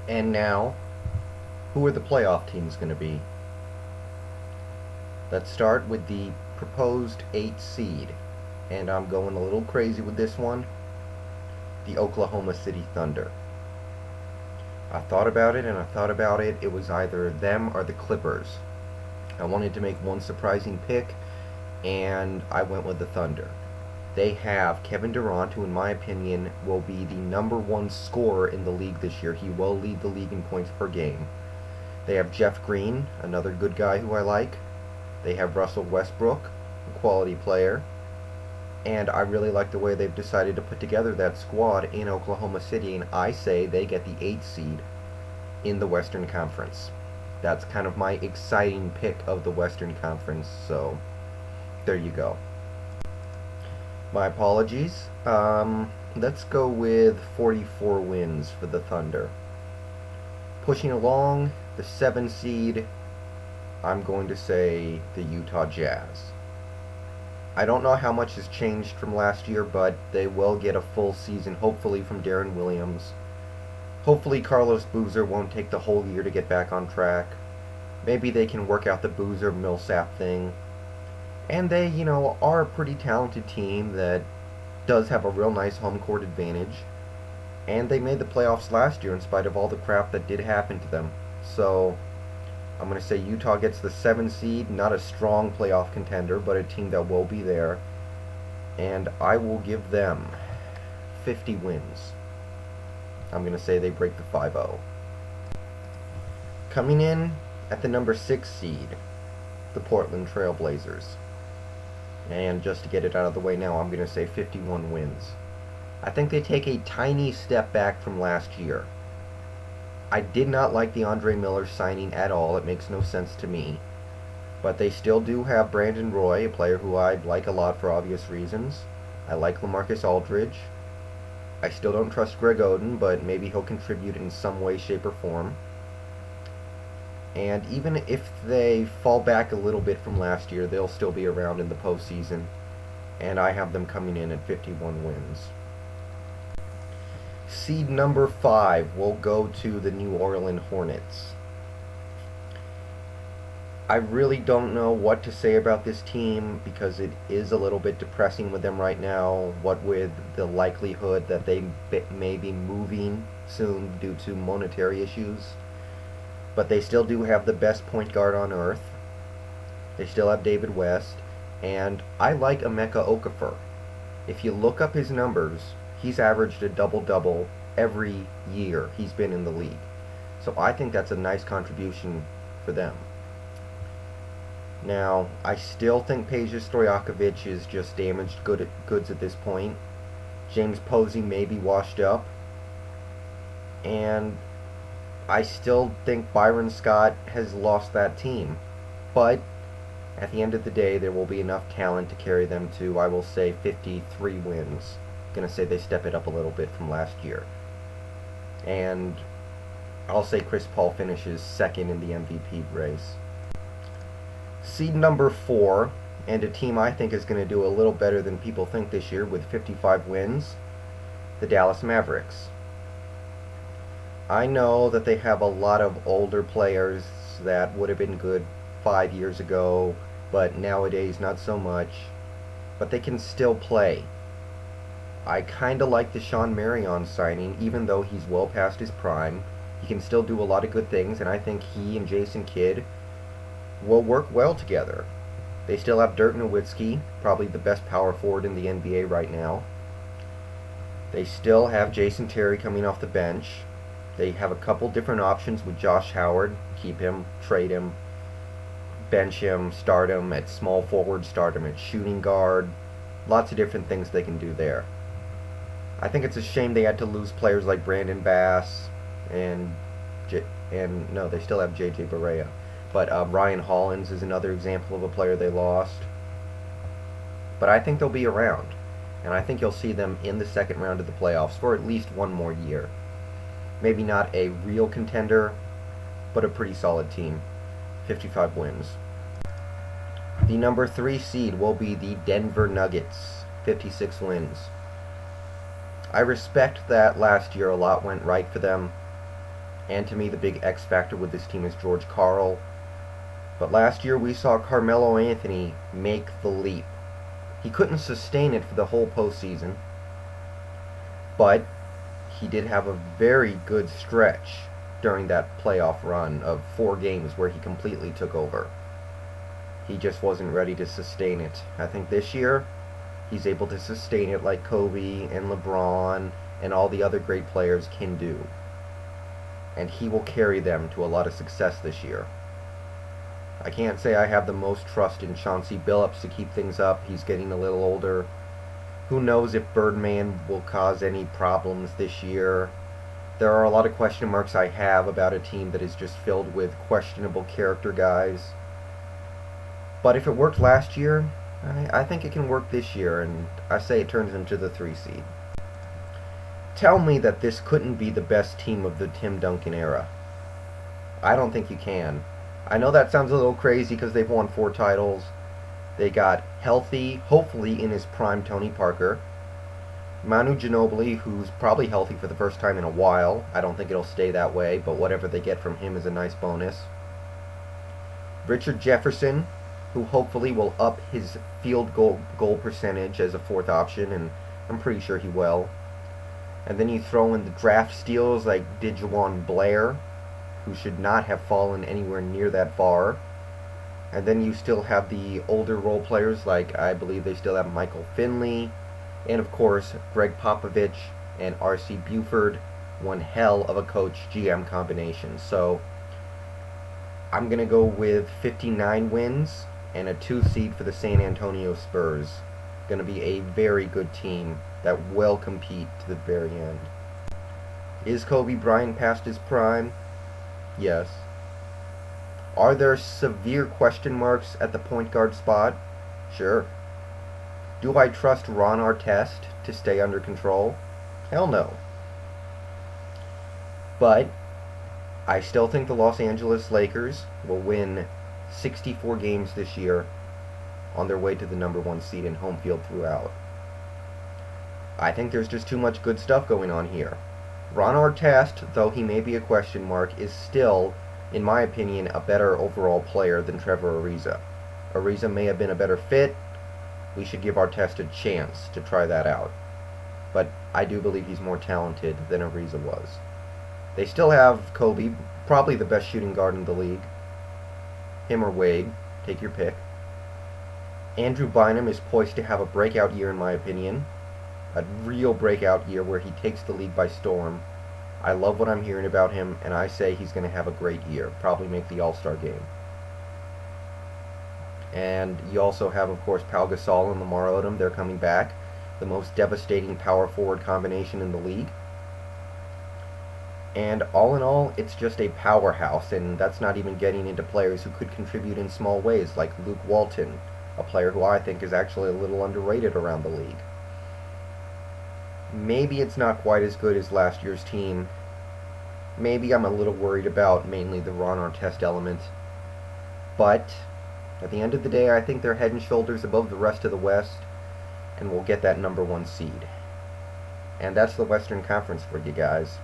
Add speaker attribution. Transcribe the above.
Speaker 1: And now, who are the playoff teams going to be? Let's start with the proposed 8 seed. And I'm going a little crazy with this one. The Oklahoma City Thunder. I thought about it and I thought about it. It was either them or the Clippers. I wanted to make one surprising pick, and I went with the Thunder. They have Kevin Durant, who in my opinion will be the number one scorer in the league this year. He will lead the league in points per game. They have Jeff Green, another good guy who I like. They have Russell Westbrook, a quality player. And I really like the way they've decided to put together that squad in Oklahoma City, and I say they get the 8th seed in the Western Conference. That's kind of my exciting pick of the Western Conference, so there you go. My apologies. Let's go with 44 wins for the Thunder. Pushing along, the 7 seed, I'm going to say the Utah Jazz. I don't know how much has changed from last year, but they will get a full season, hopefully, from Deron Williams. Hopefully Carlos Boozer won't take the whole year to get back on track. Maybe they can work out the Boozer Millsap thing. And they, are a pretty talented team that does have a real nice home court advantage. And they made the playoffs last year in spite of all the crap that did happen to them. So I'm going to say Utah gets the 7 seed, not a strong playoff contender, but a team that will be there. And I will give them 50 wins. I'm going to say they break the 5-0. Coming in at the number 6 seed, the Portland Trail Blazers. And just to get it out of the way now, I'm going to say 51 wins. I think they take a tiny step back from last year. I did not like the Andre Miller signing at all. It makes no sense to me. But they still do have Brandon Roy, a player who I like a lot for obvious reasons. I like LaMarcus Aldridge. I still don't trust Greg Oden, but maybe he'll contribute in some way, shape, or form. And even if they fall back a little bit from last year, they'll still be around in the postseason. And I have them coming in at 51 wins. Seed number 5 will go to the New Orleans Hornets. I really don't know what to say about this team because it is a little bit depressing with them right now, what with the likelihood that they may be moving soon due to monetary issues. But they still do have the best point guard on earth. They still have David West. And I like Emeka Okafor. If you look up his numbers, he's averaged a double-double every year he's been in the league. So I think that's a nice contribution for them. Now, I still think Peja Stojakovic is just damaged goods at this point. James Posey may be washed up. And I still think Byron Scott has lost that team. But at the end of the day, there will be enough talent to carry them to, I will say, 53 wins. I'm going to say they step it up a little bit from last year. And I'll say Chris Paul finishes second in the MVP race. Seed number 4, and a team I think is going to do a little better than people think this year with 55 wins, the Dallas Mavericks. I know that they have a lot of older players that would have been good 5 years ago, but nowadays not so much. But they can still play. I kind of like the Sean Marion signing, even though he's well past his prime. He can still do a lot of good things, and I think he and Jason Kidd will work well together. They still have Dirk Nowitzki, probably the best power forward in the NBA right now. They still have Jason Terry coming off the bench. They have a couple different options with Josh Howard. Keep him, trade him, bench him, start him at small forward, start him at shooting guard. Lots of different things they can do there. I think it's a shame they had to lose players like Brandon Bass and no, they still have J.J. Barea. But Ryan Hollins is another example of a player they lost. But I think they'll be around. And I think you'll see them in the second round of the playoffs for at least one more year. Maybe not a real contender, but a pretty solid team. 55 wins. The number 3 seed will be the Denver Nuggets. 56 wins. I respect that last year a lot went right for them. And to me, the big X factor with this team is George Karl. But last year we saw Carmelo Anthony make the leap. He couldn't sustain it for the whole postseason, but he did have a very good stretch during that playoff run of 4 games where he completely took over. He just wasn't ready to sustain it. I think this year he's able to sustain it like Kobe and LeBron and all the other great players can do. And he will carry them to a lot of success this year. I can't say I have the most trust in Chauncey Billups to keep things up. He's getting a little older. Who knows if Birdman will cause any problems this year. There are a lot of question marks I have about a team that is just filled with questionable character guys. But if it worked last year, I think it can work this year, and I say it turns into the 3 seed. Tell me that this couldn't be the best team of the Tim Duncan era. I don't think you can. I know that sounds a little crazy because they've won 4 titles. They got healthy, hopefully in his prime, Tony Parker. Manu Ginobili, who's probably healthy for the first time in a while. I don't think it'll stay that way, but whatever they get from him is a nice bonus. Richard Jefferson, who hopefully will up his field goal percentage as a 4th option, and I'm pretty sure he will. And then you throw in the draft steals like Dijuan Blair, who should not have fallen anywhere near that far. And then you still have the older role players, like I believe they still have Michael Finley, and of course Greg Popovich and R.C. Buford. One hell of a coach-GM combination. So I'm going to go with 59 wins and a 2 seed for the San Antonio Spurs. Going to be a very good team that will compete to the very end. Is Kobe Bryant past his prime? Yes. Are there severe question marks at the point guard spot? Sure. Do I trust Ron Artest to stay under control? Hell no. But I still think the Los Angeles Lakers will win 64 games this year on their way to the number 1 seed and home field throughout. I think there's just too much good stuff going on here. Ron Artest, though he may be a question mark, is still, in my opinion, a better overall player than Trevor Ariza. Ariza may have been a better fit. We should give Artest a chance to try that out. But I do believe he's more talented than Ariza was. They still have Kobe, probably the best shooting guard in the league. Him or Wade, take your pick. Andrew Bynum is poised to have a breakout year, in my opinion. A real breakout year where he takes the league by storm. I love what I'm hearing about him, and I say he's going to have a great year. Probably make the All-Star game. And you also have, of course, Pau Gasol and Lamar Odom. They're coming back. The most devastating power forward combination in the league. And all in all, it's just a powerhouse, and that's not even getting into players who could contribute in small ways, like Luke Walton, a player who I think is actually a little underrated around the league. Maybe it's not quite as good as last year's team. Maybe I'm a little worried about mainly the Ron Artest element. But at the end of the day, I think they're head and shoulders above the rest of the West, and we'll get that number 1 seed. And that's the Western Conference for you guys.